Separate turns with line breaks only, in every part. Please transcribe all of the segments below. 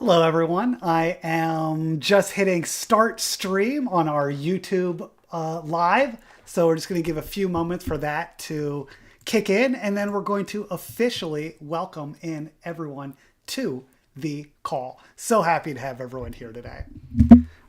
Hello, everyone. I am just hitting start stream on our YouTube live. So we're just going to give a few moments for that to kick in, and then we're going to officially welcome in everyone to the call. So happy to have everyone here today.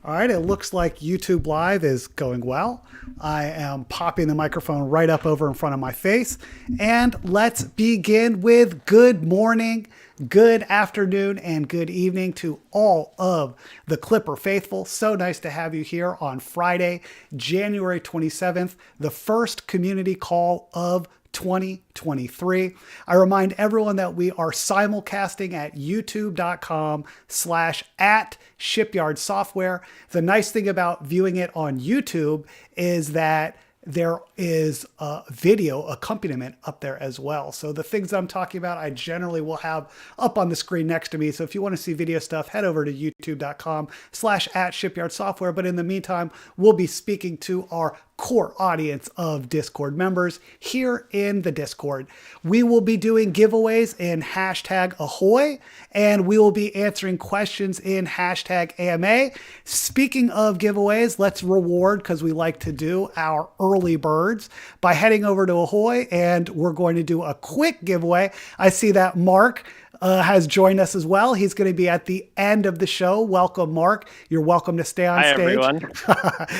All right, it looks like YouTube Live is going well. I am popping the microphone right up over in front of my face. And let's begin with good morning, good afternoon, and good evening to all of the Clipper faithful. So nice to have you here on Friday, January 27th, the first community call of 2023. I remind everyone that we are simulcasting at youtube.com/at Shipyard Software. The nice thing about viewing it on YouTube is that there is a video accompaniment up there as well. So the things I'm talking about, I generally will have up on the screen next to me. So if you want to see video stuff, head over to youtube.com/at Shipyard Software. But in the meantime, we'll be speaking to our core audience of Discord members here in the Discord. We will be doing giveaways in hashtag Ahoy, and we will be answering questions in hashtag AMA. Speaking of giveaways, let's reward, because we like to do, our early birds by heading over to Ahoy, and we're going to do a quick giveaway. I see that Mark has joined us as well. He's going to be at the end of the show. Welcome, Mark. You're welcome to stay on
Hi,
stage.
everyone.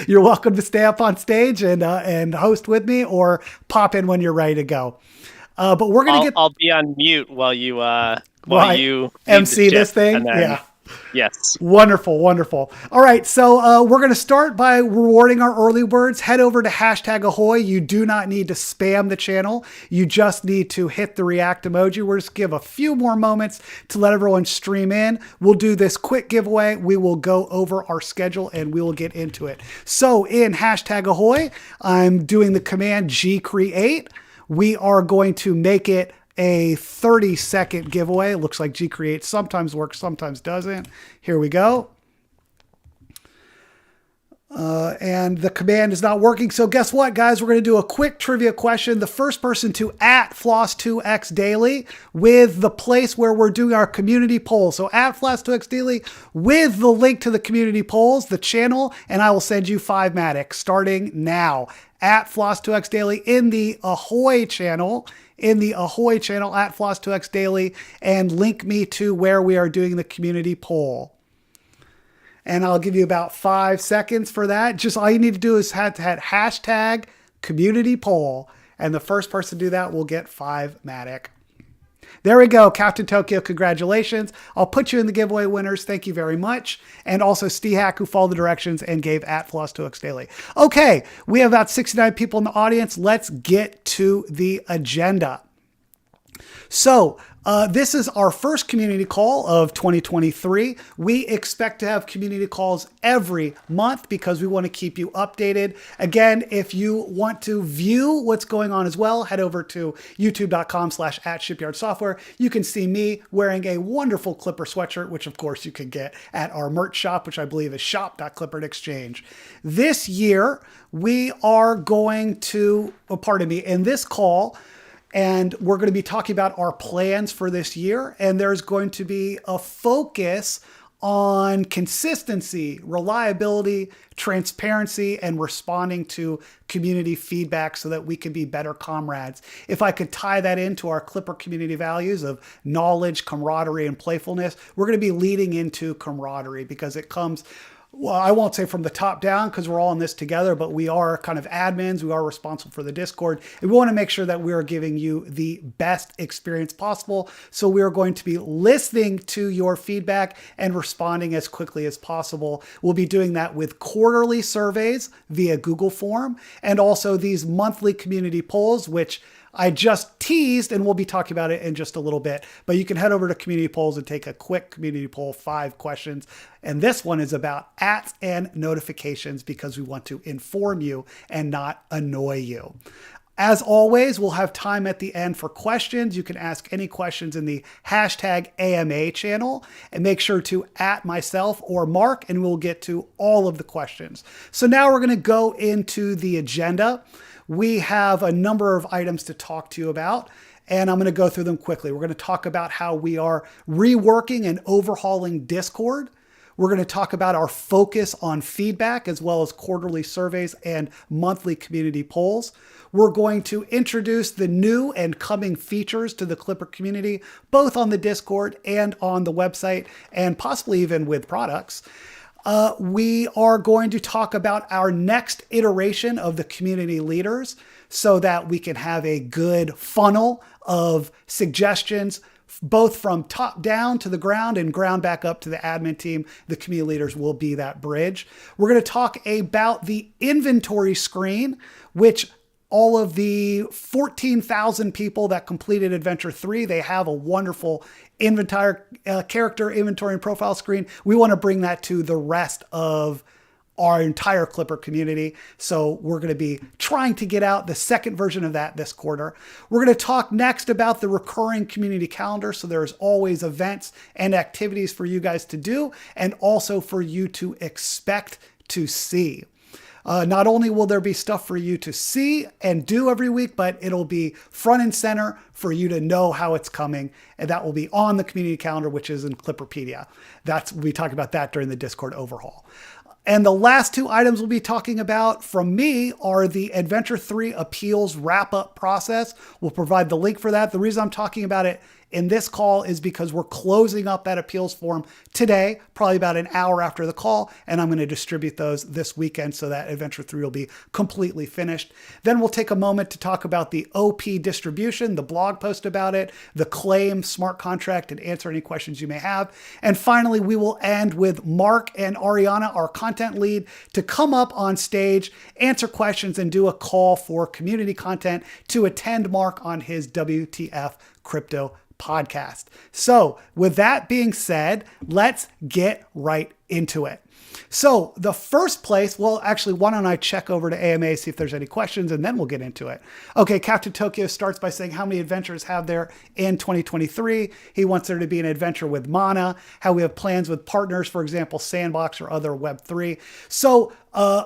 You're welcome to stay up on stage and host with me, or pop in when you're ready to go. But we're going to get.
I'll be on mute while you
MC this thing.
and then,
Yeah.
Yes.
Wonderful, wonderful. All right, so we're going to start by rewarding our early birds. Head over to hashtag Ahoy. You do not need to spam the channel. You just need to hit the react emoji. We'll just give a few more moments to let everyone stream in. We'll do this quick giveaway. We will go over our schedule and we will get into it. So in hashtag Ahoy, I'm doing the command gcreate. We are going to make it a 30-second giveaway. It looks like gcreate sometimes works, sometimes doesn't. Here we go. And the command is not working. So guess what, guys? We're going to do a quick trivia question. The first person to at Floss2X Daily with the place where we're doing our community poll. So at Floss2X Daily with the link to the community polls, the channel, and I will send you 5 Matic starting now. At Floss2X Daily in the Ahoy channel, at Floss2X Daily, and link me to where we are doing the community poll. And I'll give you about 5 seconds for that. Just all you need to do is hit hashtag community poll. And the first person to do that will get 5 Matic. There we go. Captain Tokyo, congratulations. I'll put you in the giveaway winners. Thank you very much. And also Stehack, who followed the directions and gave at Floss2X Daily. Okay, we have about 69 people in the audience. Let's get to the agenda. So this is our first community call of 2023. We expect to have community calls every month because we want to keep you updated. Again, if you want to view what's going on as well, head over to youtube.com/at Shipyard Software. You can see me wearing a wonderful Clipper sweatshirt, which of course you can get at our merch shop, which I believe is shop.clipper.exchange. This year, we are going to, in this call, and we're going to be talking about our plans for this year. And there's going to be a focus on consistency, reliability, transparency, and responding to community feedback so that we can be better comrades. If I could tie that into our Clipper community values of knowledge, camaraderie, and playfulness, we're going to be leading into camaraderie because it comes, well, I won't say from the top down because we're all in this together, but we are kind of admins. We are responsible for the Discord. And we want to make sure that we are giving you the best experience possible. So we are going to be listening to your feedback and responding as quickly as possible. We'll be doing that with quarterly surveys via Google Form and also these monthly community polls, which I just teased, and we'll be talking about it in just a little bit. But you can head over to community polls and take a quick community poll, 5 questions. And this one is about ats and notifications because we want to inform you and not annoy you. As always, we'll have time at the end for questions. You can ask any questions in the hashtag AMA channel and make sure to at myself or Mark, and we'll get to all of the questions. So now we're going to go into the agenda. We have a number of items to talk to you about. and I'm going to go through them quickly. We're going to talk about how we are reworking and overhauling Discord. We're going to talk about our focus on feedback as well as quarterly surveys and monthly community polls. We're going to introduce the new and coming features to the Clipper community, both on the Discord and on the website, and possibly even with products. We are going to talk about our next iteration of the community leaders so that we can have a good funnel of suggestions, both from top down to the ground and ground back up to the admin team. The community leaders will be that bridge. We're going to talk about the inventory screen, which all of the 14,000 people that completed Adventure 3, they have a wonderful character inventory and profile screen. We want to bring that to the rest of our entire Clipper community. So we're going to be trying to get out the second version of that this quarter. We're going to talk next about the recurring community calendar. So there's always events and activities for you guys to do, and also for you to expect to see. Not only will there be stuff for you to see and do every week, but it'll be front and center for you to know how it's coming. And that will be on the community calendar, which is in Clipperpedia. We talk about that during the Discord overhaul. And the last two items we'll be talking about from me are the Adventure 3 appeals wrap-up process. We'll provide the link for that. The reason I'm talking about it in this call is because we're closing up that appeals form today, probably about an hour after the call, and I'm going to distribute those this weekend so that Adventure 3 will be completely finished. Then we'll take a moment to talk about the OP distribution, the blog post about it, the claim smart contract, and answer any questions you may have. And finally, we will end with Mark and Ariana, our content lead, to come up on stage, answer questions, and do a call for community content to attend Mark on his WTF Crypto podcast. So with that being said, let's get right into it. So the first place, well, actually, why don't I check over to AMA, see if there's any questions, and then we'll get into it. Okay, Captain Tokyo starts by saying how many adventures have there in 2023. He wants there to be an adventure with Mana, how we have plans with partners, for example, Sandbox or other Web3. So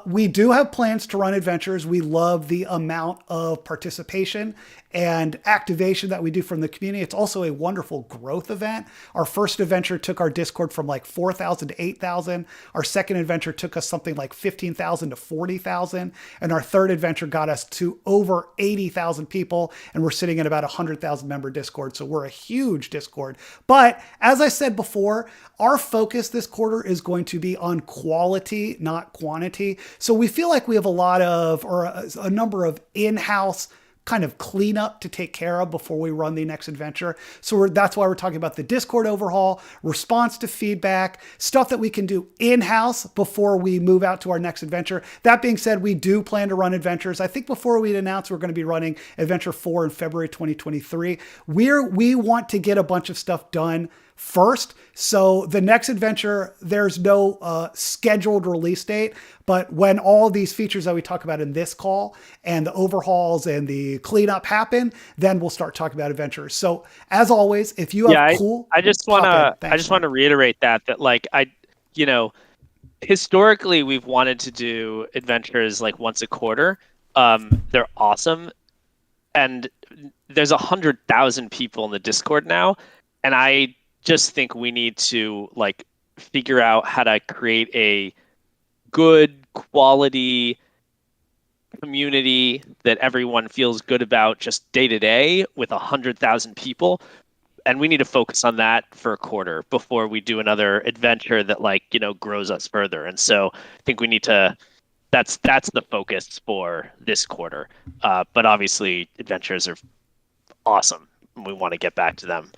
we do have plans to run adventures. We love the amount of participation and activation that we do from the community. It's also a wonderful growth event. Our first adventure took our Discord from like 4,000 to 8,000. Our second adventure took us something like 15,000 to 40,000. And our third adventure got us to over 80,000 people. And we're sitting at about 100,000 member Discord. So we're a huge Discord. But as I said before, our focus this quarter is going to be on quality, not quantity. So we feel like we have a number of in-house kind of cleanup to take care of before we run the next adventure. So that's why we're talking about the Discord overhaul, response to feedback, stuff that we can do in-house before we move out to our next adventure. That being said, we do plan to run adventures. I think before we'd announce we're going to be running Adventure 4 in February 2023. We want to get a bunch of stuff done first. So the next adventure, there's no scheduled release date, but when all these features that we talk about in this call and the overhauls and the cleanup happen, then we'll start talking about adventures. So as always, if you have
I just want to reiterate that like historically we've wanted to do adventures like once a quarter. They're awesome. And there's 100,000 people in the Discord now. And I just think we need to like figure out how to create a good quality community that everyone feels good about just day to day with 100,000 people. And we need to focus on that for a quarter before we do another adventure that grows us further. And so I think we need to, that's the focus for this quarter. But obviously adventures are awesome. We want to get back to them.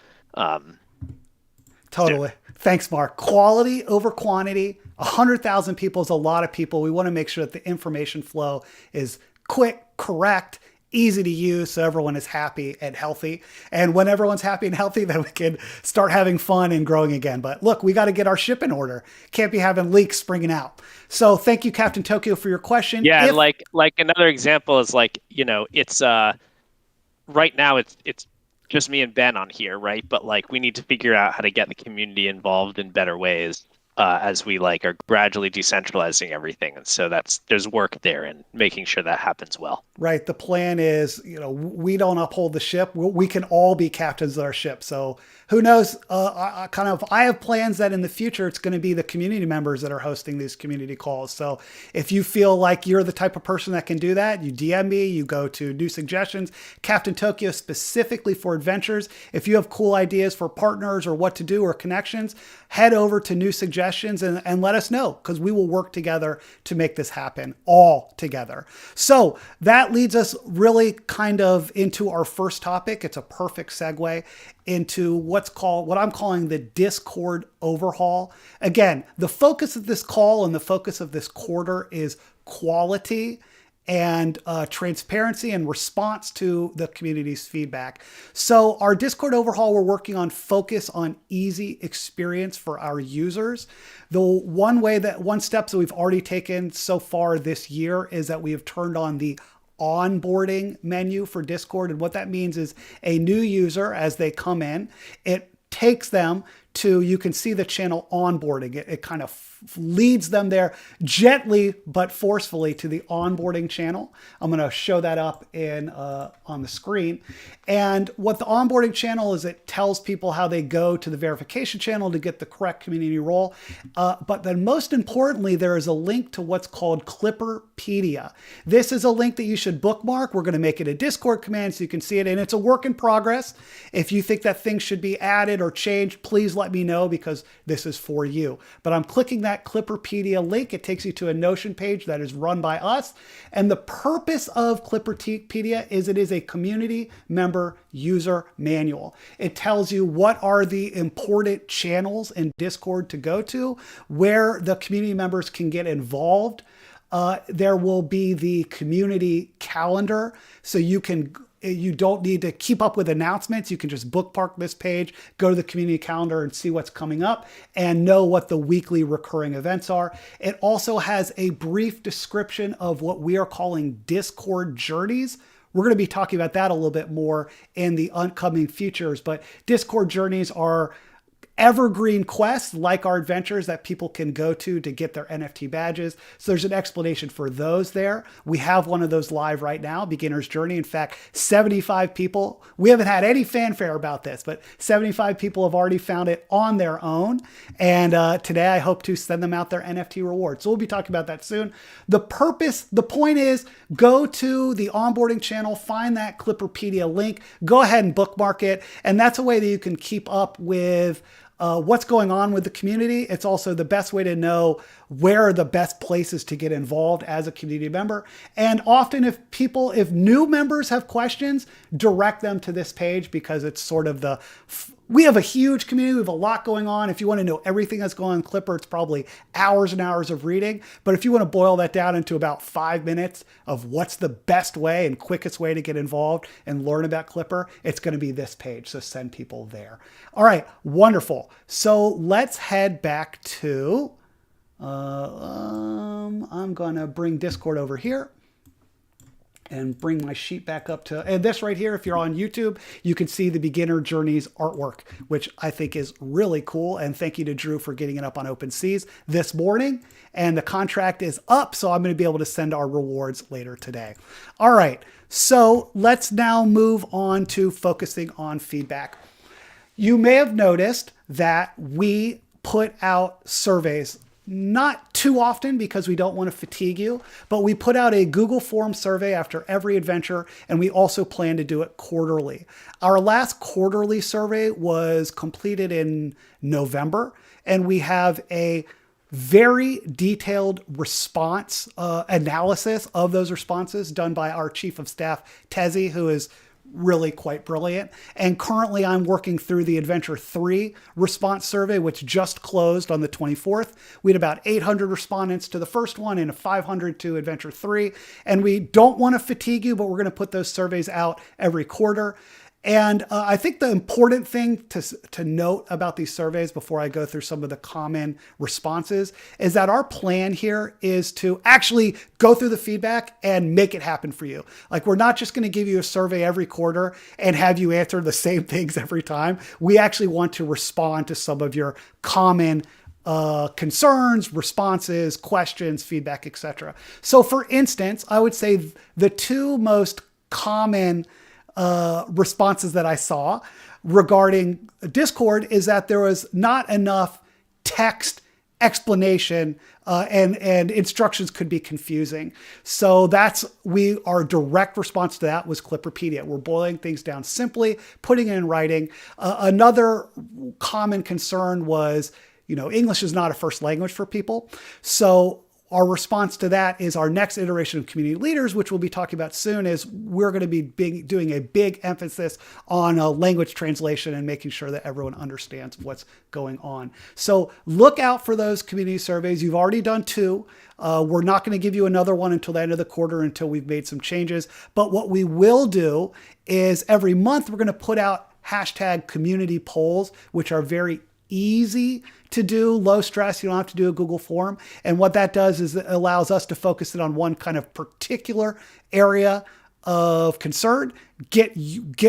Totally. Thanks, Mark. Quality over quantity. 100,000 people is a lot of people. We want to make sure that the information flow is quick, correct, easy to use, so everyone is happy and healthy. And when everyone's happy and healthy, then we can start having fun and growing again. But look, we got to get our ship in order. Can't be having leaks springing out. So thank you, Captain Tokyo, for your question.
Yeah, like another example is it's right now it's just me and Ben on here, right? But we need to figure out how to get the community involved in better ways. as we like are gradually decentralizing everything. And so there's work there in making sure that happens well.
Right. The plan is, we don't uphold the ship. We can all be captains of our ship. So who knows? I have plans that in the future, it's going to be the community members that are hosting these community calls. So if you feel like you're the type of person that can do that, you DM me, you go to New Suggestions, Captain Tokyo specifically for adventures. If you have cool ideas for partners or what to do or connections, head over to New Suggestions and let us know, because we will work together to make this happen all together. So that leads us really kind of into our first topic. It's a perfect segue into what I'm calling the Discord overhaul. Again, the focus of this call and the focus of this quarter is quality and transparency and response to the community's feedback. So our Discord overhaul, we're working on focus on easy experience for our users. The one step that we've already taken so far this year is that we have turned on the onboarding menu for Discord. And what that means is a new user, as they come in, it takes them to, you can see the channel onboarding. It kind of leads them there gently but forcefully to the onboarding channel. I'm going to show that up on the screen. And what the onboarding channel is, it tells people how they go to the verification channel to get the correct community role. But then most importantly, there is a link to what's called Clipperpedia. This is a link that you should bookmark. We're going to make it a Discord command so you can see it. And it's a work in progress. If you think that things should be added or changed, please let me know, because this is for you. But I'm clicking that Clipperpedia link. It takes you to a Notion page that is run by us. And the purpose of Clipperpedia is it is a community member user manual. It tells you what are the important channels in Discord to go to, where the community members can get involved. There will be the community calendar, so you don't need to keep up with announcements. You can just bookmark this page, go to the community calendar and see what's coming up and know what the weekly recurring events are. It also has a brief description of what we are calling Discord journeys. We're going to be talking about that a little bit more in the upcoming futures, but Discord journeys are evergreen quests like our adventures that people can go to get their NFT badges. So there's an explanation for those there. We have one of those live right now, Beginner's Journey. In fact, 75 people, we haven't had any fanfare about this, but 75 people have already found it on their own. And today I hope to send them out their NFT rewards. So we'll be talking about that soon. The point is, go to the onboarding channel, find that Clipperpedia link, go ahead and bookmark it. And that's a way that you can keep up with what's going on with the community. It's also the best way to know where are the best places to get involved as a community member. And often if new members have questions, direct them to this page, because it's sort of we have a huge community. We have a lot going on. If you want to know everything that's going on in Clipper, it's probably hours and hours of reading. But if you want to boil that down into about 5 minutes of what's the best way and quickest way to get involved and learn about Clipper, it's going to be this page. So send people there. All right, wonderful. So let's head back to, I'm going to bring Discord over here and bring my sheet back up to, and this right here, if you're on YouTube, you can see the Beginner Journeys artwork, which I think is really cool. And thank you to Drew for getting it up on OpenSeas this morning. And the contract is up, so I'm going to be able to send our rewards later today. All right, so let's now move on to focusing on feedback. You may have noticed that we put out surveys, not too often because we don't want to fatigue you, but we put out a Google Form survey after every adventure, and we also plan to do it quarterly. Our last quarterly survey was completed in November, and we have a very detailed response analysis of those responses done by our Chief of Staff, Tezzy, who is really quite brilliant. And currently I'm working through the Adventure 3 response survey, which just closed on the 24th. We had about 800 respondents to the first one and 500 to Adventure 3. And we don't want to fatigue you, but we're going to put those surveys out every quarter. And I think the important thing to note about these surveys before I go through some of the common responses is that our plan here is to actually go through the feedback and make it happen for you. Like, we're not just going to give you a survey every quarter and have you answer the same things every time. We actually want to respond to some of your common concerns, responses, questions, feedback, etc. So for instance, I would say the two most common responses that I saw regarding Discord is that there was not enough text explanation and instructions could be confusing. So our direct response to that was Clipperpedia. We're boiling things down simply, putting it in writing. Another common concern was, English is not a first language for people. So our response to that is our next iteration of community leaders, which we'll be talking about soon, is we're going to be doing a big emphasis on language translation and making sure that everyone understands what's going on. So look out for those community surveys. You've already done 2. We're not going to give you another one until the end of the quarter until we've made some changes. But what we will do is every month we're going to put out hashtag community polls, which are very easy to do, low stress. You don't have to do a Google form. And what that does is it allows us to focus it on one kind of particular area of concern, get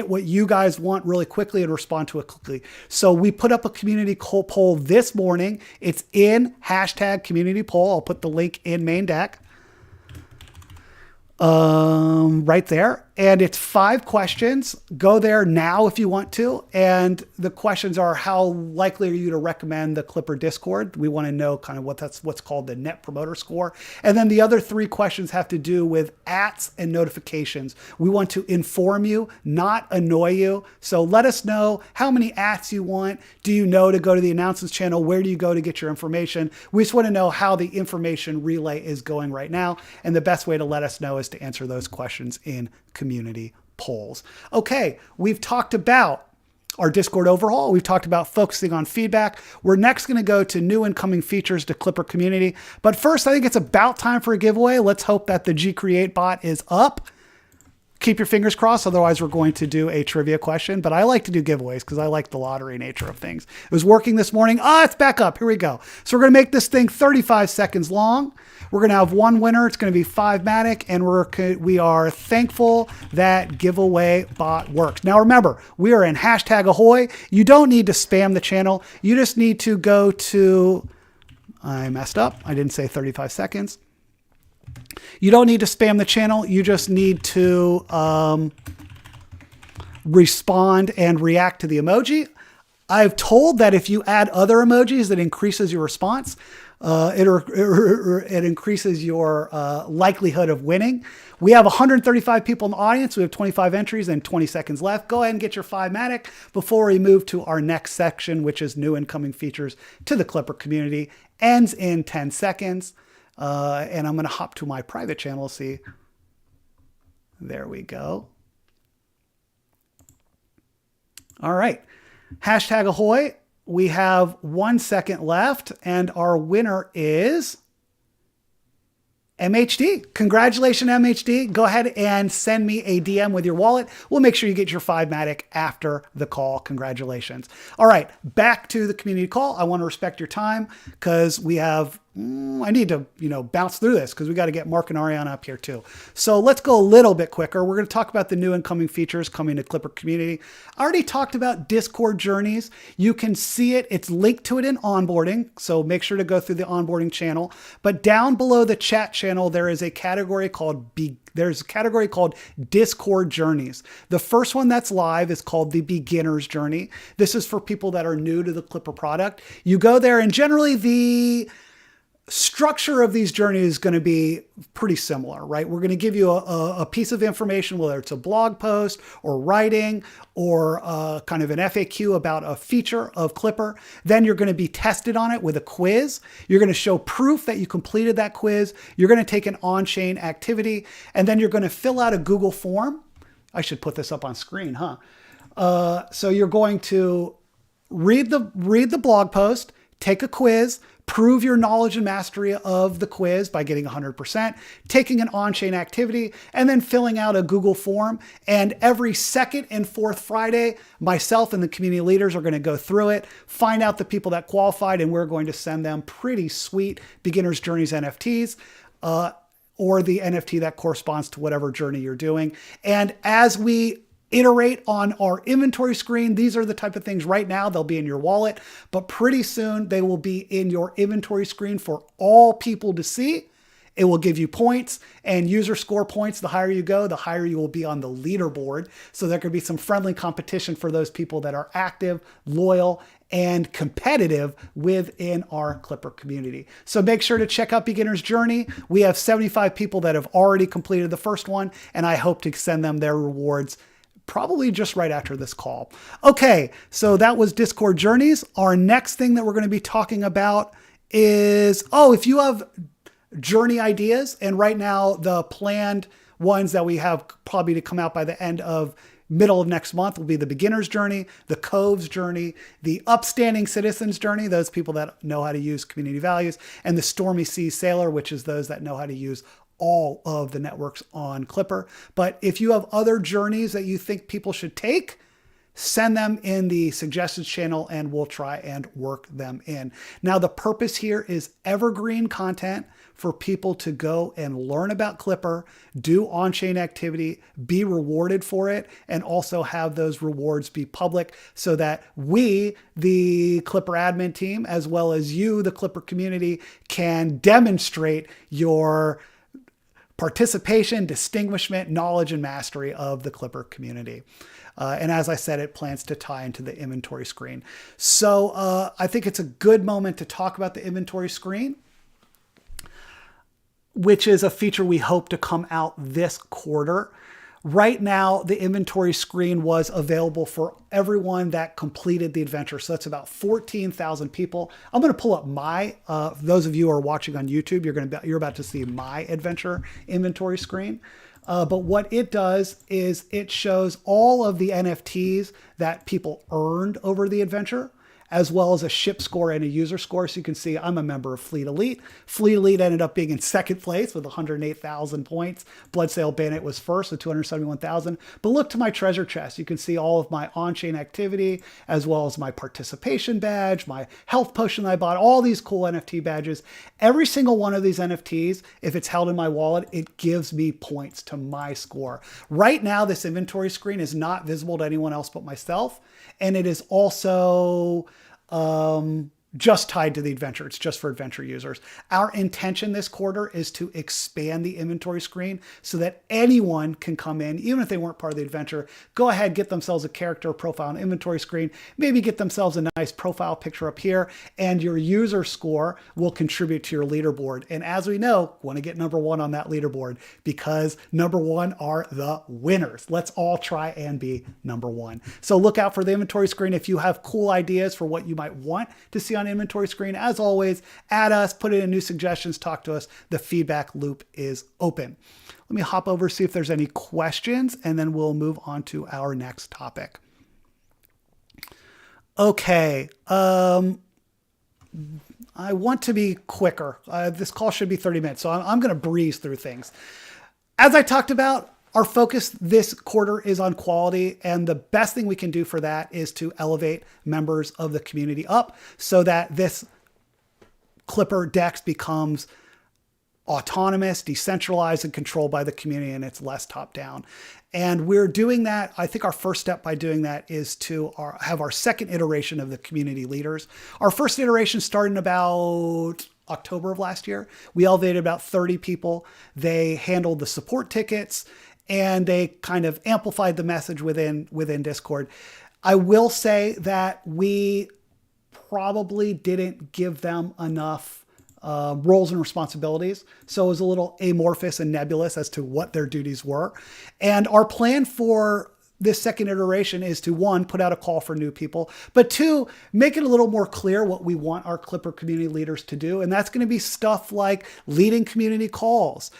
what you guys want really quickly and respond to it quickly. So we put up a community poll this morning. It's in hashtag community poll. I'll put the link in main deck. Right there. And it's 5 questions. Go there now if you want to. And the questions are, how likely are you to recommend the Clipper Discord? We want to know kind of what's called the Net Promoter Score. And then the other 3 questions have to do with ats and notifications. We want to inform you, not annoy you. So let us know how many ats you want. Do you know to go to the announcements channel? Where do you go to get your information? We just want to know how the information relay is going right now. And the best way to let us know is to answer those questions in community polls. Okay, we've talked about our Discord overhaul. We've talked about focusing on feedback. We're next going to go to new incoming features to Clipper community. But first, I think it's about time for a giveaway. Let's hope that the Gcreate bot is up. Keep your fingers crossed. Otherwise, we're going to do a trivia question. But I like to do giveaways because I like the lottery nature of things. It was working this morning. It's back up. Here we go. So we're going to make this thing 35 seconds long. We're going to have one winner. It's going to be 5matic. And we are thankful that giveaway bot works. Now, remember, we are in hashtag ahoy. You don't need to spam the channel. You just need to go to... I messed up. I didn't say 35 seconds. You don't need to spam the channel. You just need to respond and react to the emoji. I've told that if you add other emojis, that increases your response. It increases your likelihood of winning. We have 135 people in the audience. We have 25 entries and 20 seconds left. Go ahead and get your 5matic before we move to our next section, which is new incoming features to the Clipper community. Ends in 10 seconds. And I'm going to hop to my private channel. See, there we go. All right. Hashtag ahoy. We have 1 second left and our winner is MHD. Congratulations, MHD. Go ahead and send me a DM with your wallet. We'll make sure you get your 5matic after the call. Congratulations. All right, back to the community call. I want to respect your time because we have, I need to, bounce through this because we got to get Mark and Ariana up here too. So let's go a little bit quicker. We're going to talk about the new incoming features coming to Clipper community. I already talked about Discord journeys. You can see it. It's linked to it in onboarding. So make sure to go through the onboarding channel. But down below the chat channel, there is a category called Discord journeys. The first one that's live is called the beginner's journey. This is for people that are new to the Clipper product. You go there and generally the structure of these journeys is going to be pretty similar, right? We're going to give you a piece of information, whether it's a blog post or writing or kind of an FAQ about a feature of Clipper. Then you're going to be tested on it with a quiz. You're going to show proof that you completed that quiz. You're going to take an on-chain activity, and then you're going to fill out a Google form. I should put this up on screen, huh? So you're going to read the blog post, take a quiz, prove your knowledge and mastery of the quiz by getting 100%, taking an on-chain activity, and then filling out a Google form. And every second and fourth Friday, myself and the community leaders are going to go through it, find out the people that qualified, and we're going to send them pretty sweet Beginner's Journeys NFTs, or the NFT that corresponds to whatever journey you're doing. And as we iterate on our inventory screen. These are the type of things right now, they'll be in your wallet, but pretty soon they will be in your inventory screen for all people to see. It will give you points and user score points. The higher you go, the higher you will be on the leaderboard. So there could be some friendly competition for those people that are active, loyal, and competitive within our Clipper community. So make sure to check out Beginner's Journey. We have 75 people that have already completed the first one, and I hope to send them their rewards probably just right after this call. Okay, so that was Discord Journeys. Our next thing that we're going to be talking about is, if you have journey ideas, and right now the planned ones that we have probably to come out by the end of middle of next month will be the Beginner's Journey, the Cove's Journey, the Upstanding Citizen's Journey, those people that know how to use community values, and the Stormy Seas Sailor, which is those that know how to use all of the networks on Clipper. But if you have other journeys that you think people should take, send them in the suggestions channel and we'll try and work them in. Now, the purpose here is evergreen content for people to go and learn about Clipper, do on-chain activity, be rewarded for it, and also have those rewards be public so that we, the Clipper admin team, as well as you, the Clipper community, can demonstrate your participation, distinguishment, knowledge, and mastery of the Clipper community. And as I said, it plans to tie into the inventory screen. So I think it's a good moment to talk about the inventory screen, which is a feature we hope to come out this quarter. Right now, the inventory screen was available for everyone that completed the adventure. So that's about 14,000 people. I'm going to pull up my, those of you who are watching on YouTube, you're about to see my adventure inventory screen. But what it does is it shows all of the NFTs that people earned over the adventure, as well as a ship score and a user score. So you can see I'm a member of Fleet Elite. Fleet Elite ended up being in second place with 108,000 points. Bloodsail Bandit was first with 271,000. But look to my treasure chest. You can see all of my on-chain activity, as well as my participation badge, my health potion that I bought, all these cool NFT badges. Every single one of these NFTs, if it's held in my wallet, it gives me points to my score. Right now, this inventory screen is not visible to anyone else but myself. And it is also just tied to the adventure. It's just for adventure users. Our intention this quarter is to expand the inventory screen so that anyone can come in, even if they weren't part of the adventure, go ahead, get themselves a character profile and inventory screen, maybe get themselves a nice profile picture up here, and your user score will contribute to your leaderboard. And as we know, want to get number one on that leaderboard because number one are the winners. Let's all try and be number one. So look out for the inventory screen. If you have cool ideas for what you might want to see on inventory screen, as always, add us, put in new suggestions, talk to us. The feedback loop is open. Let me hop over, see if there's any questions, and then we'll move on to our next topic. Okay. I want to be quicker. This call should be 30 minutes, so I'm going to breeze through things. As I talked about, our focus this quarter is on quality, and the best thing we can do for that is to elevate members of the community up so that this Clipper DEX becomes autonomous, decentralized, and controlled by the community, and it's less top-down. And we're doing that. I think our first step by doing that is to have our second iteration of the community leaders. Our first iteration started in about October of last year. We elevated about 30 people. They handled the support tickets, and they kind of amplified the message within Discord. I will say that we probably didn't give them enough roles and responsibilities. So it was a little amorphous and nebulous as to what their duties were. And our plan for this second iteration is to, one, put out a call for new people, but two, make it a little more clear what we want our Clipper community leaders to do. And that's going to be stuff like leading community calls,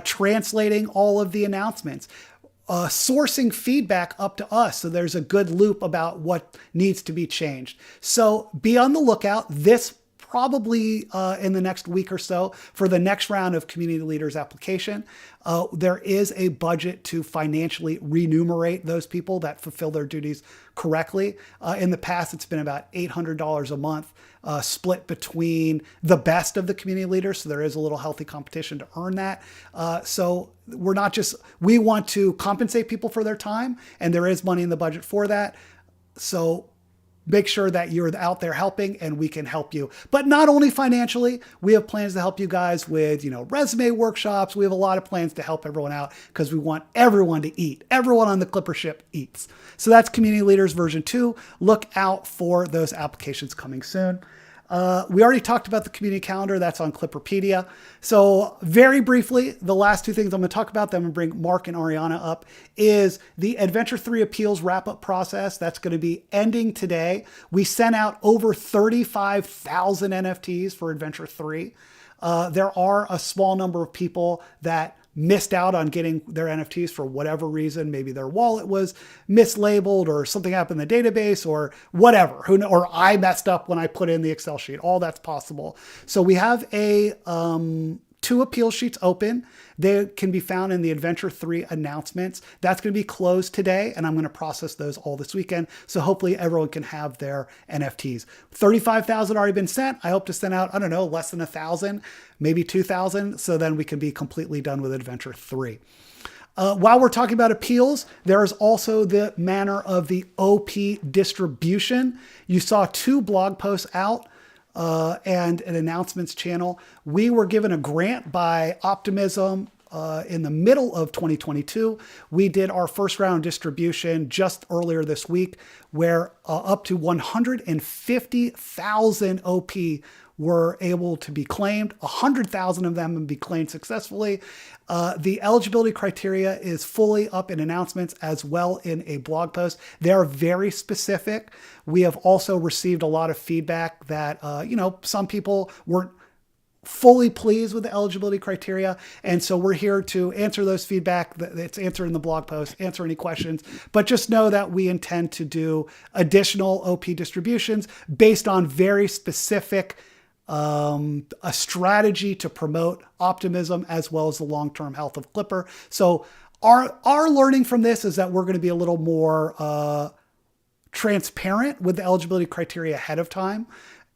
translating all of the announcements, sourcing feedback up to us. So there's a good loop about what needs to be changed. So be on the lookout. This probably in the next week or so for the next round of community leaders application. There is a budget to financially remunerate those people that fulfill their duties correctly. In the past, it's been about $800 a month, split between the best of the community leaders. So there is a little healthy competition to earn that. So we're not just, we want to compensate people for their time, and there is money in the budget for that. So make sure that you're out there helping, and we can help you. But not only financially, we have plans to help you guys with, resume workshops. We have a lot of plans to help everyone out because we want everyone to eat. Everyone on the Clipper ship eats. So that's Community Leaders version 2. Look out for those applications coming soon. We already talked about the community calendar. That's on Clipperpedia. So very briefly, the last two things I'm going to talk about, then I'm going to bring Mark and Ariana up, is the Adventure 3 appeals wrap-up process. That's going to be ending today. We sent out over 35,000 NFTs for Adventure 3. There are a small number of people that missed out on getting their NFTs for whatever reason. Maybe their wallet was mislabeled or something happened in the database or whatever. Or I messed up when I put in the Excel sheet. All that's possible. So we have a 2 appeal sheets open. They can be found in the Adventure 3 announcements. That's going to be closed today, and I'm going to process those all this weekend. So hopefully everyone can have their NFTs. 35,000 already been sent. I hope to send out, less than 1,000, maybe 2,000. So then we can be completely done with Adventure 3. While we're talking about appeals, there is also the manner of the OP distribution. You saw 2 blog posts out and an announcements channel. We were given a grant by Optimism in the middle of 2022. We did our first round distribution just earlier this week, where up to 150,000 OP were able to be claimed. 100,000 of them have been claimed successfully. The eligibility criteria is fully up in announcements as well in a blog post. They are very specific. We have also received a lot of feedback that, some people weren't fully pleased with the eligibility criteria. And so we're here to answer those feedback. It's answered in the blog post, answer any questions, but just know that we intend to do additional OP distributions based on very specific a strategy to promote optimism as well as the long-term health of Clipper. So our learning from this is that we're going to be a little more transparent with the eligibility criteria ahead of time.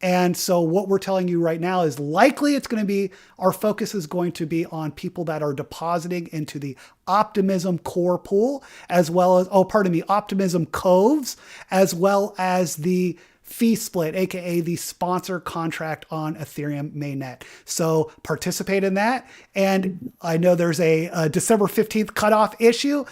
And so what we're telling you right now is likely it's going to be, our focus is going to be on people that are depositing into the Optimism core pool, as well as, Optimism coves, as well as the fee split, aka the sponsor contract on Ethereum mainnet. So participate in that. And I know there's a December 15th cutoff issue.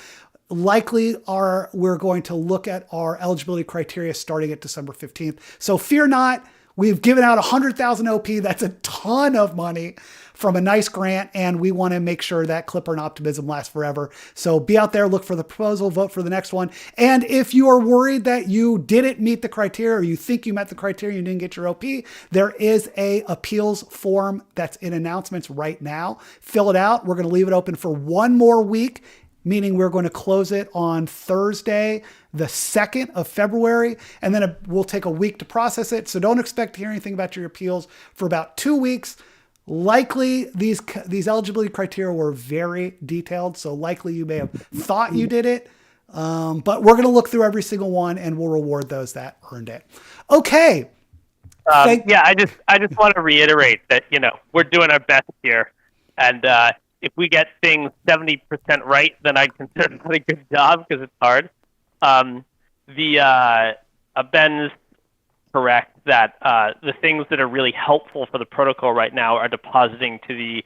Likely we're going to look at our eligibility criteria starting at December 15th. So fear not. We've given out 100,000 OP. That's a ton of money from a nice grant, and we want to make sure that Clipper and Optimism last forever. So be out there, look for the proposal, vote for the next one. And if you are worried that you didn't meet the criteria, or you think you met the criteria and you didn't get your OP, there is a appeals form that's in announcements right now. Fill it out. We're going to leave it open for 1 more week, meaning we're going to close it on Thursday, the 2nd of February, and then we'll take a week to process it. So don't expect to hear anything about your appeals for about 2 weeks. Likely these eligibility criteria were very detailed, so likely you may have thought you did it, but we're going to look through every single one and we'll reward those that earned it. Okay.
I just want to reiterate that, we're doing our best here, and if we get things 70% right, then I'd consider that a good job because it's hard. Ben's correct that the things that are really helpful for the protocol right now are depositing to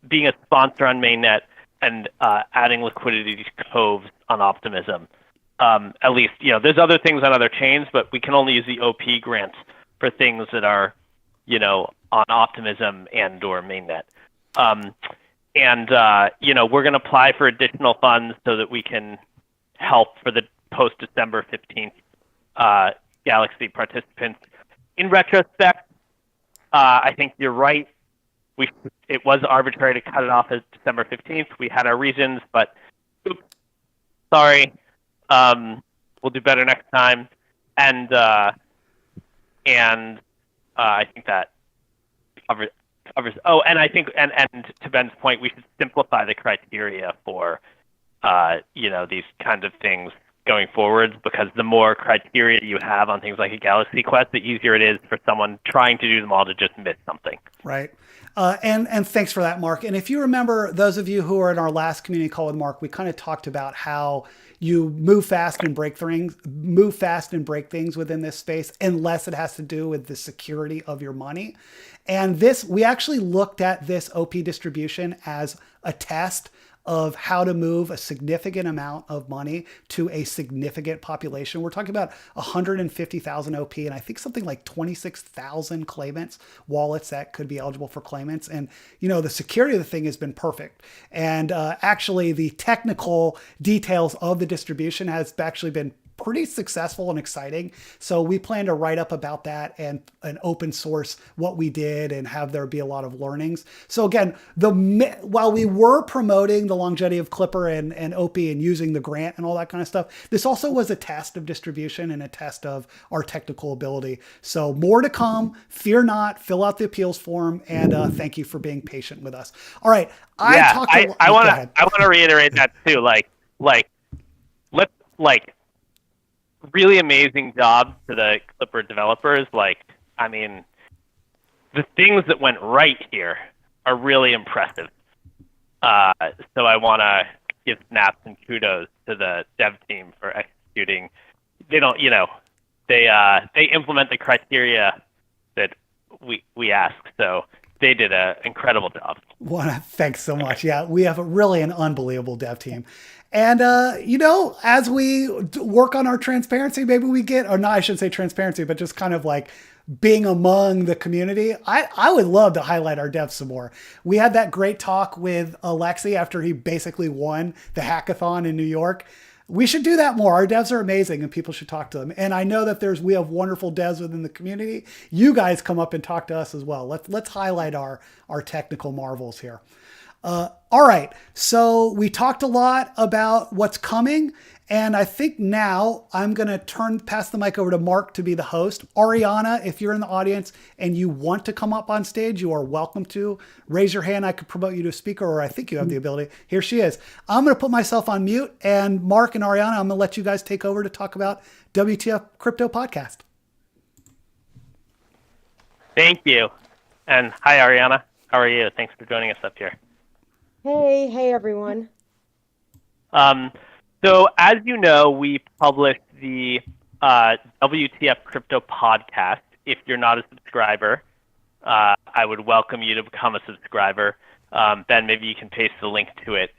being a sponsor on mainnet and adding liquidity to coves on Optimism. At least, there's other things on other chains, but we can only use the OP grants for things that are, on Optimism and or mainnet. We're going to apply for additional funds so that we can help for the post-December 15th Galaxy participants. In retrospect, I think you're right. It was arbitrary to cut it off as December 15th. We had our reasons, but oops, sorry. We'll do better next time. And I think that covers. Oh, and I think, and to Ben's point, we should simplify the criteria for, these kinds of things going forward, because the more criteria you have on things like a Galaxy Quest, the easier it is for someone trying to do them all to just miss something.
Right. And thanks for that, Mark. And if you remember, those of you who were in our last community call with Mark, we kind of talked about how you move fast and break things within this space, unless it has to do with the security of your money. And we actually looked at this OP distribution as a test of how to move a significant amount of money to a significant population. We're talking about 150,000 OP, and I think something like 26,000 claimants, wallets that could be eligible for claimants. And, the security of the thing has been perfect. And actually, the technical details of the distribution has actually been pretty successful and exciting. So we plan to write up about that and open source what we did and have there be a lot of learnings. So again, while we were promoting the longevity of Clipper and OP and using the grant and all that kind of stuff, this also was a test of distribution and a test of our technical ability. So more to come. Fear not. Fill out the appeals form, and thank you for being patient with us. All right,
I want to reiterate that too. Let's really amazing job to the Clipper developers. The things that went right here are really impressive. So I want to give snaps and kudos to the dev team for executing. They don't, they implement the criteria that we ask. So they did an incredible job.
Thanks so much. Yeah, we have an unbelievable dev team. And, as we work on our transparency, maybe we I shouldn't say transparency, but just kind of like being among the community. I would love to highlight our devs some more. We had that great talk with Alexi after he basically won the hackathon in New York. We should do that more. Our devs are amazing and people should talk to them. And I know that we have wonderful devs within the community. You guys come up and talk to us as well. Let's highlight our technical marvels here. All right. So we talked a lot about what's coming. And I think now I'm going to pass the mic over to Mark to be the host. Ariana, if you're in the audience and you want to come up on stage, you are welcome to. Raise your hand. I could promote you to a speaker, or I think you have the ability. Here she is. I'm going to put myself on mute, and Mark and Ariana, I'm going to let you guys take over to talk about WTF Crypto Podcast.
Thank you. And hi, Ariana. How are you? Thanks for joining us up here.
Hey everyone.
So as you know, we published the WTF Crypto Podcast. If you're not a subscriber, I would welcome you to become a subscriber. Ben, maybe you can paste the link to it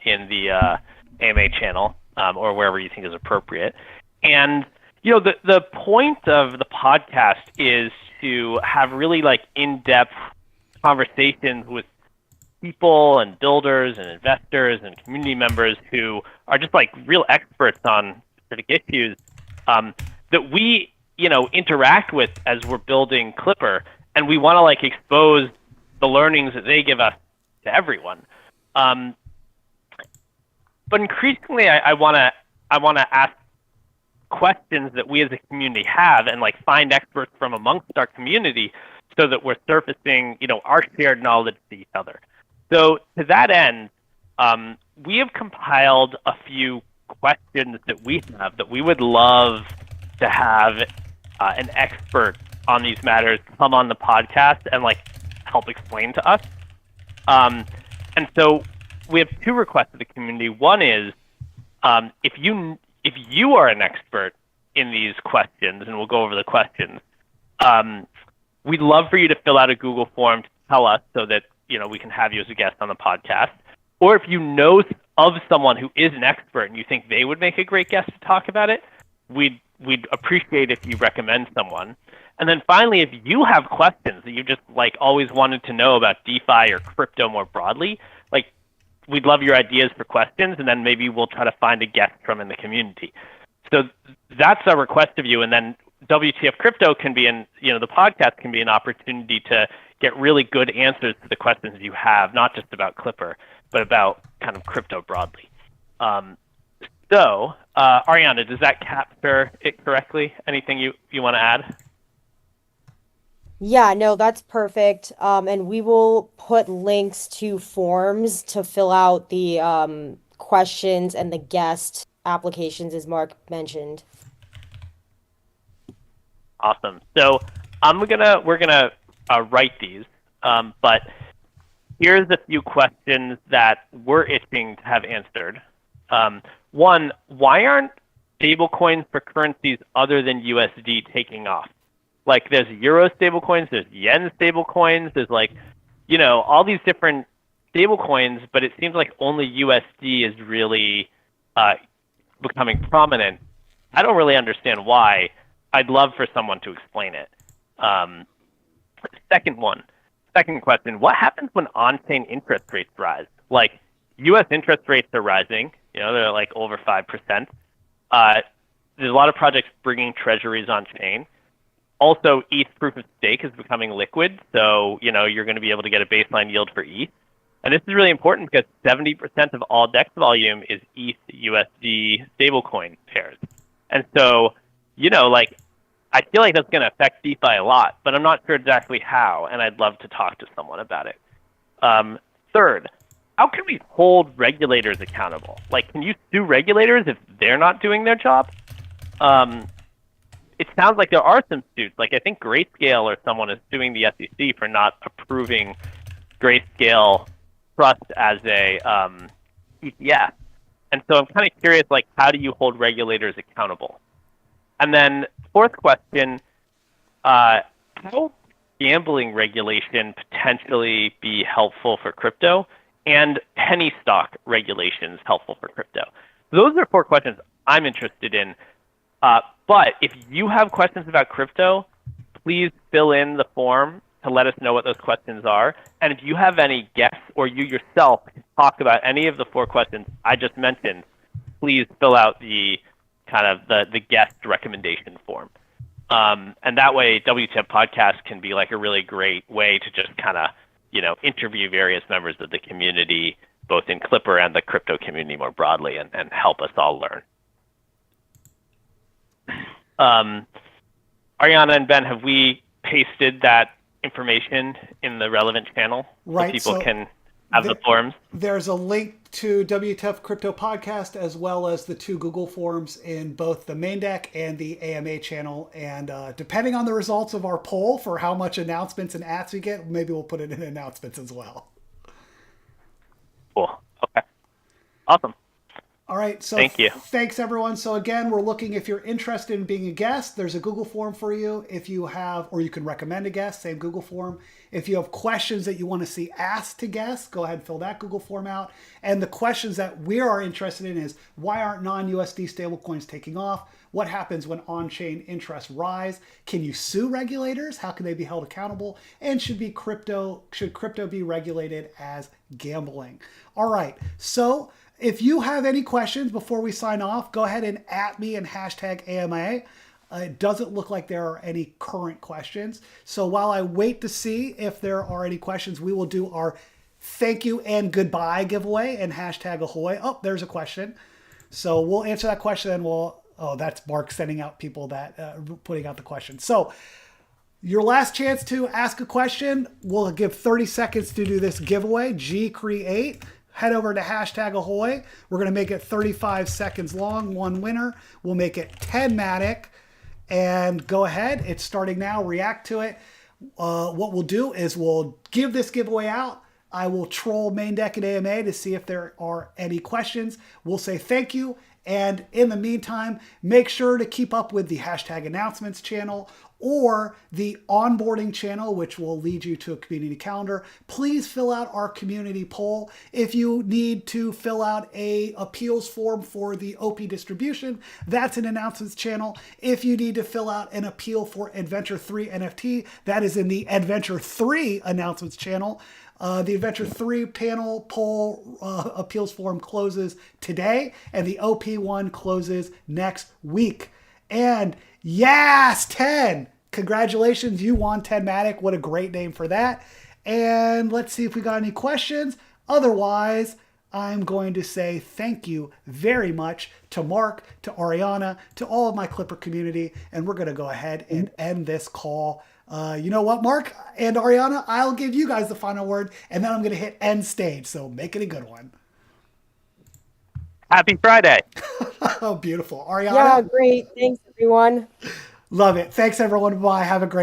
in the AMA channel or wherever you think is appropriate. And the point of the podcast is to have really in-depth conversations with people and builders and investors and community members who are just real experts on specific issues that we interact with as we're building Clipper, and we want to expose the learnings that they give us to everyone. But increasingly, I want to ask questions that we as a community have and find experts from amongst our community so that we're surfacing our shared knowledge to each other. So to that end, we have compiled a few questions that we have that we would love to have an expert on these matters come on the podcast and help explain to us. And so we have two requests to the community. One is if you are an expert in these questions, and we'll go over the questions, we'd love for you to fill out a Google form to tell us so that we can have you as a guest on the podcast. Or if you know of someone who is an expert and you think they would make a great guest to talk about it, we'd appreciate if you recommend someone. And then finally, if you have questions that you just always wanted to know about DeFi or crypto more broadly, we'd love your ideas for questions, and then maybe we'll try to find a guest from in the community. So that's our request of you. And then WTF Crypto can be the podcast can be an opportunity to get really good answers to the questions you have, not just about Clipper, but about kind of crypto broadly. So, Ariana, does that capture it correctly? Anything you want to add?
Yeah, no, that's perfect. And we will put links to forms to fill out the questions and the guest applications, as Mark mentioned.
Awesome. So we're gonna write these, but here's a few questions that we're itching to have answered. One, why aren't stablecoins for currencies other than USD taking off? Like there's Euro stablecoins, there's Yen stablecoins, there's like, all these different stablecoins, but it seems like only USD is really becoming prominent. I don't really understand why. I'd love for someone to explain it. Um, second question, what happens when on-chain interest rates rise? Like U.S. interest rates are rising, they're like over 5%. There's a lot of projects bringing treasuries on chain. Also, ETH proof of stake is becoming liquid, so you're going to be able to get a baseline yield for ETH. And this is really important because 70% of all DEX volume is ETH USD stablecoin pairs. And so, I feel like that's going to affect DeFi a lot, but I'm not sure exactly how, and I'd love to talk to someone about it. Third, how can we hold regulators accountable? Like, can you sue regulators if they're not doing their job? It sounds like there are some suits. Like, I think Grayscale or someone is suing the SEC for not approving Grayscale Trust as a ETF. And so I'm kind of curious, like, how do you hold regulators accountable? And then fourth question, how gambling regulation potentially be helpful for crypto and penny stock regulations helpful for crypto? Those are 4 questions I'm interested in. But if you have questions about crypto, please fill in the form to let us know what those questions are. And if you have any guests or you yourself can talk about any of the 4 questions I just mentioned, please fill out the kind of the guest recommendation form. And that way WTF Podcast can be like a really great way to just kind of, interview various members of the community, both in Clipper and the crypto community more broadly, and help us all learn. Ariana and Ben, have we pasted that information in the relevant channel
Right,
so people
so
can have the forums?
There's a link to WTF Crypto Podcast as well as the 2 Google forms in both the main deck and the AMA channel. And depending on the results of our poll for how much announcements and ads we get, maybe we'll put it in announcements as well.
Cool. Okay. Awesome.
All right. So
thank you.
Thanks, everyone. So again, we're looking, if you're interested in being a guest, there's a Google form for you. If you have, or you can recommend a guest, same Google form. If you have questions that you want to see asked to guests, go ahead and fill that Google form out. And the questions that we are interested in is, why aren't non-USD stablecoins taking off? What happens when on-chain interests rise? Can you sue regulators? How can they be held accountable? And should crypto be regulated as gambling? All right. So if you have any questions before we sign off, go ahead and @ me and #AMA. It doesn't look like there are any current questions. So while I wait to see if there are any questions, we will do our thank you and goodbye giveaway and #ahoy. Oh, there's a question. So we'll answer that question and that's Mark sending out people that putting out the question. So your last chance to ask a question, we'll give 30 seconds to do this giveaway, Create. Head over to #ahoy. We're going to make it 35 seconds long, 1 winner. We'll make it 10 Matic. And go ahead. It's starting now. React to it. What we'll do is we'll give this giveaway out. I will troll main deck and AMA to see if there are any questions. We'll say thank you. And in the meantime, make sure to keep up with the #announcements channel or the onboarding channel, which will lead you to a community calendar. Please fill out our community poll. If you need to fill out a appeals form for the OP distribution, that's an announcements channel. If you need to fill out an appeal for Adventure 3 NFT, that is in the Adventure 3 announcements channel. The Adventure 3 panel poll appeals form closes today, and the OP one closes next week. And yes, 10. Congratulations, you won 10 Matic. What a great name for that. And let's see if we got any questions. Otherwise, I'm going to say thank you very much to Mark, to Ariana, to all of my Clipper community. And we're going to go ahead and end this call You know what, Mark and Ariana? I'll give you guys the final word, and then I'm going to hit end stage. So make it a good one.
Happy Friday.
Oh, beautiful. Ariana?
Yeah, great. Thanks, everyone.
Love it. Thanks, everyone. Bye. Have a great